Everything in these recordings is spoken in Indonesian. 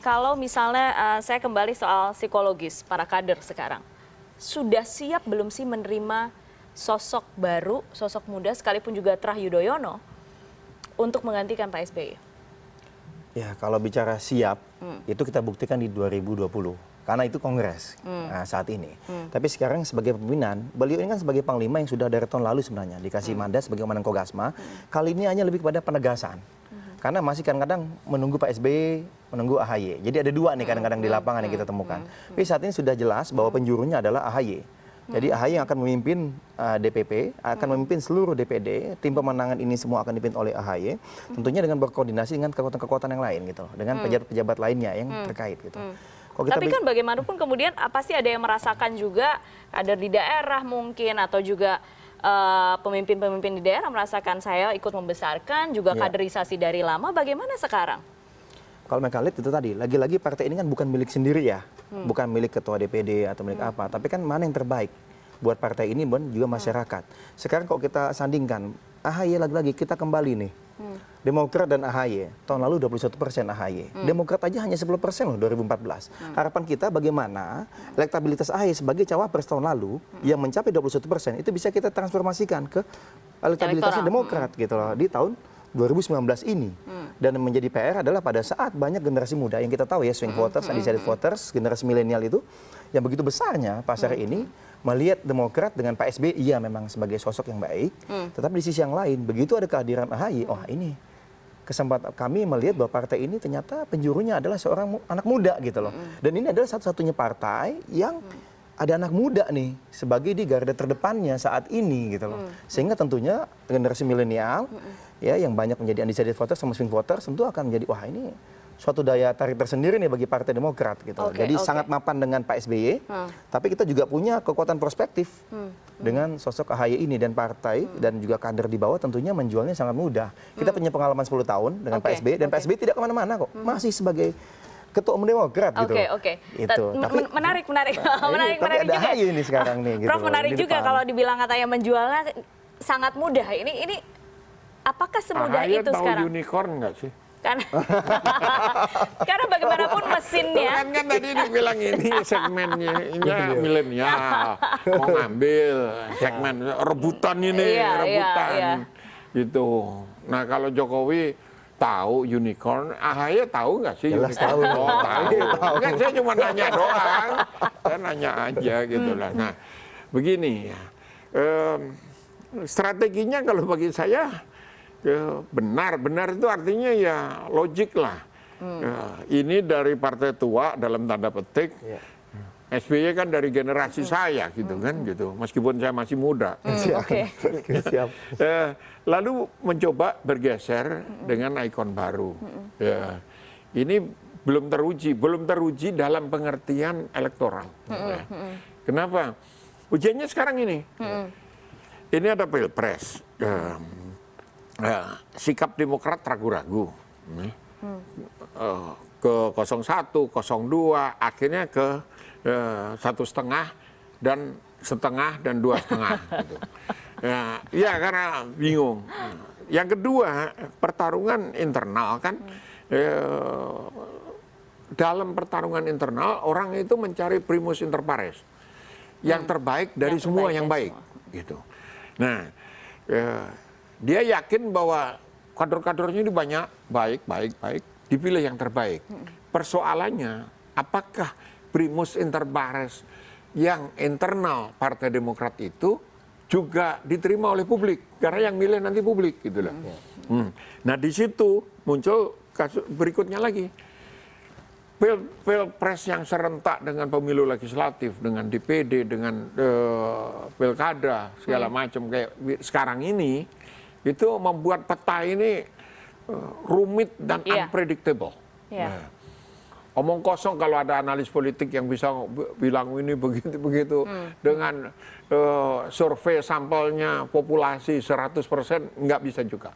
kalau misalnya saya kembali soal psikologis para kader sekarang, sudah siap belum sih menerima sosok baru, sosok muda, sekalipun juga Trah Yudhoyono untuk menggantikan Pak SBY? Ya, kalau bicara siap, itu kita buktikan di 2020. Karena itu kongres saat ini. Tapi sekarang sebagai pimpinan, beliau ini kan sebagai panglima yang sudah dari tahun lalu sebenarnya dikasih mandat sebagai komandan Kogasma. Kali ini hanya lebih kepada penegasan. Karena masih kadang-kadang menunggu Pak SBY, menunggu AHY. Jadi ada dua nih kadang-kadang di lapangan yang kita temukan. Tapi saat ini sudah jelas bahwa penjurunya adalah AHY. Jadi AHY yang akan memimpin DPP, akan memimpin seluruh DPD, tim pemenangan ini semua akan dipimpin oleh AHY, tentunya dengan berkoordinasi dengan kekuatan-kekuatan yang lain gitu, dengan pejabat-pejabat lainnya yang terkait gitu. Tapi kan bagaimanapun kemudian pasti ada yang merasakan juga kader di daerah mungkin atau juga pemimpin-pemimpin di daerah merasakan saya ikut membesarkan juga kaderisasi dari lama. Bagaimana sekarang? Kalau mereka lihat itu tadi, lagi-lagi partai ini kan bukan milik sendiri ya, bukan milik ketua DPD atau milik apa, tapi kan mana yang terbaik buat partai ini dan juga masyarakat. Sekarang kalau kita sandingkan, AHY lagi-lagi kita kembali nih. Demokrat dan AHY, tahun lalu 21% AHY. Demokrat aja hanya 10% loh 2014. Harapan kita bagaimana elektabilitas AHY sebagai cawapres tahun lalu yang mencapai 21% itu bisa kita transformasikan ke elektabilitasnya Demokrat gitu loh di tahun 2019 ini. Dan menjadi PR adalah pada saat banyak generasi muda yang kita tahu ya swing voters, undecided voters, generasi milenial itu yang begitu besarnya pasar ini melihat Demokrat dengan Pak SBY, iya memang sebagai sosok yang baik, tetapi di sisi yang lain, begitu ada kehadiran AHY, oh ini kesempatan kami melihat bahwa partai ini ternyata penjurunya adalah seorang anak muda gitu loh. Dan ini adalah satu-satunya partai yang ada anak muda nih sebagai di garda terdepannya saat ini gitu loh. Sehingga tentunya generasi milenial ya yang banyak menjadi undecided voters sama swing voters tentu akan menjadi wah ini suatu daya tarik tersendiri nih bagi Partai Demokrat gitu. Jadi sangat mapan dengan Pak SBY, tapi kita juga punya kekuatan prospektif dengan sosok AHY ini dan partai dan juga kader di bawah tentunya menjualnya sangat mudah. Kita punya pengalaman 10 tahun dengan Pak SBY dan Pak SBY tidak kemana-mana kok, masih sebagai Ketua Umum Demokrat gitu. Itu. Menarik tapi ada juga. AHY ini sekarang nih. Gitu Prof menarik juga kalau dibilang katanya menjualnya sangat mudah. Ini apakah semudah AHY itu sekarang? tahu unicorn nggak sih? Karena bagaimanapun mesinnya. Kan tadi dibilang ini segmennya milenial mau ngambil segmen rebutan ini, rebutan gitu. Nah kalau Jokowi tahu unicorn, AHY tahu nggak sih? Jelas unicorn? tahu. Tahu. Kan saya cuma nanya doang, saya nanya aja gitu lah. Nah begini ya, strateginya kalau bagi saya benar itu artinya ya logik lah. Ini dari partai tua dalam tanda petik. SBY kan dari generasi saya gitu kan gitu. Meskipun saya masih muda. Siap. Lalu mencoba bergeser dengan ikon baru. Ya. Ini belum teruji dalam pengertian elektoral. Kenapa? Ujiannya sekarang ini. Ini ada pilpres. Sikap Demokrat ragu-ragu ke 01, 02, akhirnya ke 1,5 dan setengah dan 2,5 gitu. Ya karena bingung. Yang kedua pertarungan internal kan dalam pertarungan internal orang itu mencari primus inter pares yang terbaik dari semua yang baik gitu. Nah dia yakin bahwa kader-kadernya ini banyak, baik, dipilih yang terbaik. Persoalannya, apakah primus inter pares yang internal Partai Demokrat itu juga diterima oleh publik? Karena yang milih nanti publik, gitu lah. Nah di situ muncul kasus berikutnya lagi. Pilpres yang serentak dengan pemilu legislatif, dengan DPD, dengan pilkada, segala macam kayak sekarang ini, itu membuat peta ini rumit dan unpredictable. Omong kosong kalau ada analis politik yang bisa bilang ini begitu dengan survei sampelnya populasi 100% nggak bisa juga.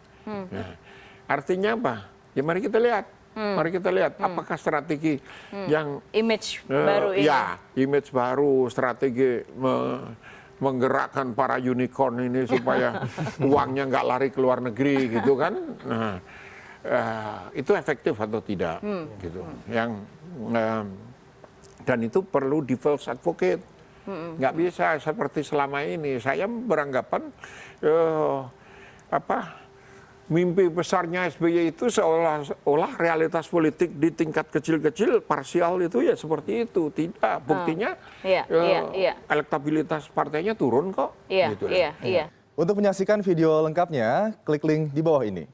Artinya apa? Ya mari kita lihat. Apakah strategi yang image baru ini. Ya, image baru, strategi menggerakkan para unicorn ini supaya uangnya nggak lari ke luar negeri gitu kan. Nah, itu efektif atau tidak gitu. Yang Dan itu perlu devil's advocate. Nggak bisa seperti selama ini. Saya beranggapan mimpi besarnya SBY itu seolah-olah realitas politik di tingkat kecil-kecil parsial itu ya seperti itu. Tidak, buktinya elektabilitas partainya turun kok. Iya, gitu iya. Untuk menyaksikan video lengkapnya, klik link di bawah ini.